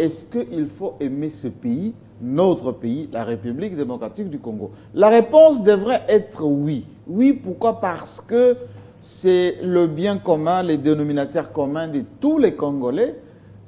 est-ce qu'il faut aimer ce pays, notre pays, la République démocratique du Congo? La réponse devrait être oui. Oui, pourquoi? Parce que c'est le bien commun, les dénominateurs communs de tous les Congolais,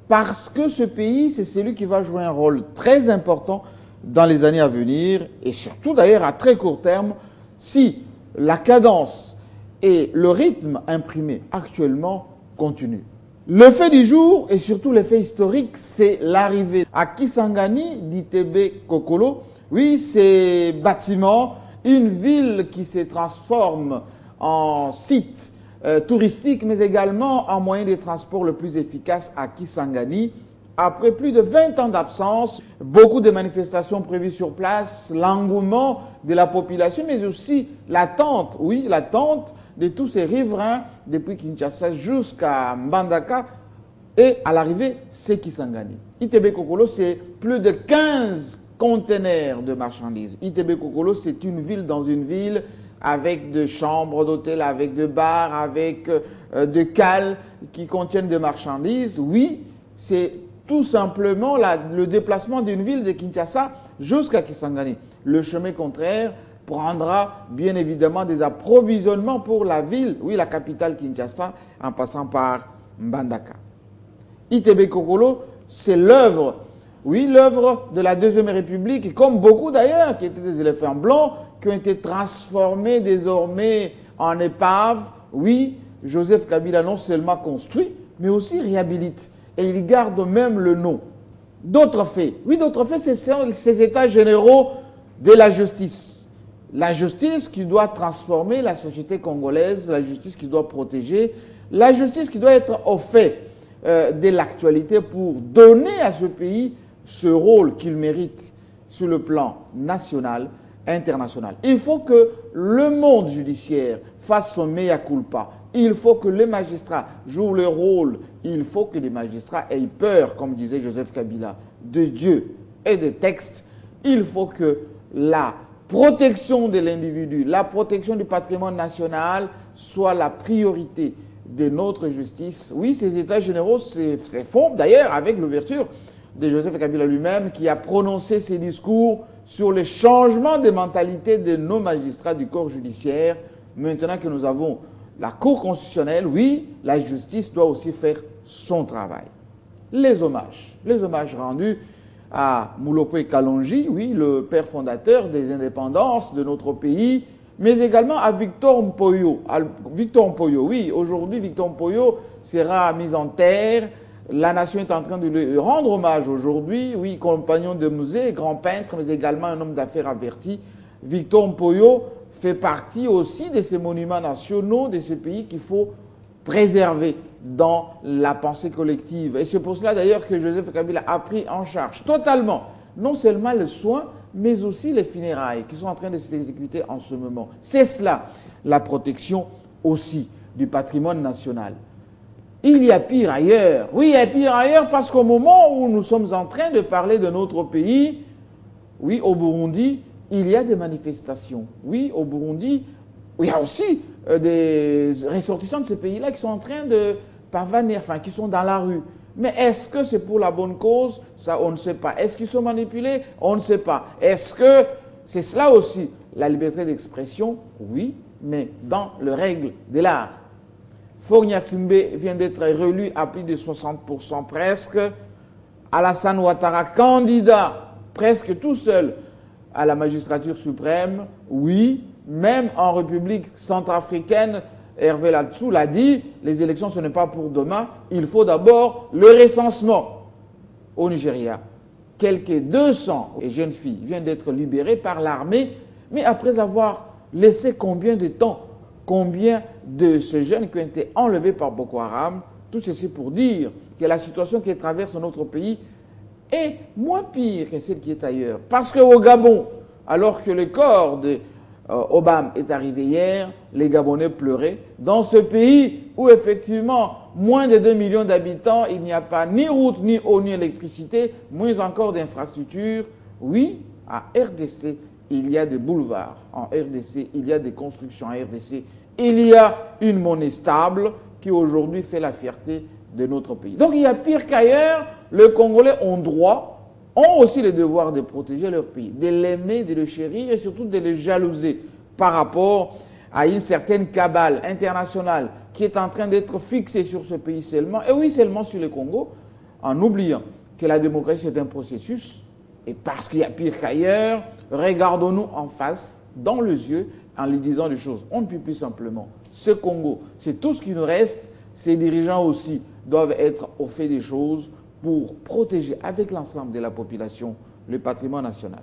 parce que ce pays, c'est celui qui va jouer un rôle très important dans les années à venir, et surtout d'ailleurs à très court terme, si la cadence et le rythme imprimé actuellement continuent. Le fait du jour, et surtout l'effet historique, c'est l'arrivée à Kisangani d'Itebe Kokolo. Oui, ces bâtiments, une ville qui se transforme en site touristique, mais également en moyen de transport le plus efficace à Kisangani. Après plus de 20 ans d'absence, beaucoup de manifestations prévues sur place, l'engouement de la population, mais aussi l'attente, oui, l'attente de tous ces riverains depuis Kinshasa jusqu'à Mbandaka. Et à l'arrivée, c'est Kisangani. Itebe Kokolo, c'est plus de 15 conteneurs de marchandises. Itebe Kokolo, c'est une ville dans une ville avec des chambres d'hôtel, avec des bars, avec des cales qui contiennent des marchandises. Oui, c'est tout simplement le déplacement d'une ville de Kinshasa jusqu'à Kisangani. Le chemin contraire prendra bien évidemment des approvisionnements pour la ville, oui, la capitale Kinshasa, en passant par Mbandaka. Itebe Kokolo, c'est l'œuvre, oui, l'œuvre de la Deuxième République, et comme beaucoup d'ailleurs, qui étaient des éléphants blancs, qui ont été transformés désormais en épaves. Oui, Joseph Kabila non seulement construit, mais aussi réhabilite. Et il garde même le nom. D'autres faits. Oui, d'autres faits, c'est ces états généraux de la justice. La justice qui doit transformer la société congolaise, la justice qui doit protéger, la justice qui doit être au fait de l'actualité pour donner à ce pays ce rôle qu'il mérite sur le plan national, international. Il faut que le monde judiciaire fasse son mea culpa. Il faut que les magistrats jouent leur rôle. Il faut que les magistrats aient peur, comme disait Joseph Kabila, de Dieu et des textes. Il faut que la protection de l'individu, la protection du patrimoine national soit la priorité de notre justice. Oui, ces états généraux se font d'ailleurs avec l'ouverture de Joseph Kabila lui-même, qui a prononcé ses discours sur le changement de mentalité de nos magistrats du corps judiciaire. Maintenant que nous avons la Cour constitutionnelle, oui, la justice doit aussi faire son travail. Les hommages rendus à Moulopo Kalonji, oui, le père fondateur des indépendances de notre pays, mais également à Victor Mpoyo. Victor Mpoyo, oui, aujourd'hui Victor Mpoyo sera mis en terre. La nation est en train de lui rendre hommage aujourd'hui, oui, compagnon de musée, grand peintre, mais également un homme d'affaires averti. Victor Mpoyo fait partie aussi de ces monuments nationaux de ce pays qu'il faut préserver dans la pensée collective. Et c'est pour cela d'ailleurs que Joseph Kabila a pris en charge totalement, non seulement le soin, mais aussi les funérailles qui sont en train de s'exécuter en ce moment. C'est cela, la protection aussi du patrimoine national. Il y a pire ailleurs. Oui, il y a pire ailleurs parce qu'au moment où nous sommes en train de parler de notre pays, oui, au Burundi, il y a des manifestations. Oui, au Burundi, il y a aussi des ressortissants de ces pays-là qui sont en train de pavaner, enfin, qui sont dans la rue. Mais est-ce que c'est pour la bonne cause? Ça, on ne sait pas. Est-ce qu'ils sont manipulés? On ne sait pas. Est-ce que c'est cela aussi, la liberté d'expression? Oui, mais dans les règles de l'art. Faure Gnassingbé vient d'être réélu à plus de 60% presque. Alassane Ouattara, candidat presque tout seul à la magistrature suprême. Oui, même en République centrafricaine, Hervé Latsou l'a dit, les élections ce n'est pas pour demain, il faut d'abord le recensement. Au Nigeria, quelques 200 jeunes filles viennent d'être libérées par l'armée, mais après avoir laissé combien de temps, combien de ces jeunes qui ont été enlevés par Boko Haram, tout ceci pour dire que la situation qui traverse notre pays est moins pire que celle qui est ailleurs. Parce qu'au Gabon, alors que le corps de Obama est arrivé hier, les Gabonais pleuraient. Dans ce pays où effectivement, moins de 2 millions d'habitants, il n'y a pas ni route, ni eau, ni électricité, moins encore d'infrastructures. Oui, à RDC, il y a des boulevards. En RDC, il y a des constructions en RDC. Il y a une monnaie stable qui aujourd'hui fait la fierté de notre pays. Donc il y a pire qu'ailleurs, les Congolais ont aussi le devoir de protéger leur pays, de l'aimer, de le chérir et surtout de le jalouser par rapport à une certaine cabale internationale qui est en train d'être fixée sur ce pays seulement, et oui, seulement sur le Congo, en oubliant que la démocratie c'est un processus, et parce qu'il y a pire qu'ailleurs, regardons-nous en face, dans les yeux, en lui disant des choses. On ne peut plus simplement. Ce Congo, c'est tout ce qui nous reste. Ces dirigeants aussi doivent être au fait des choses pour protéger avec l'ensemble de la population le patrimoine national.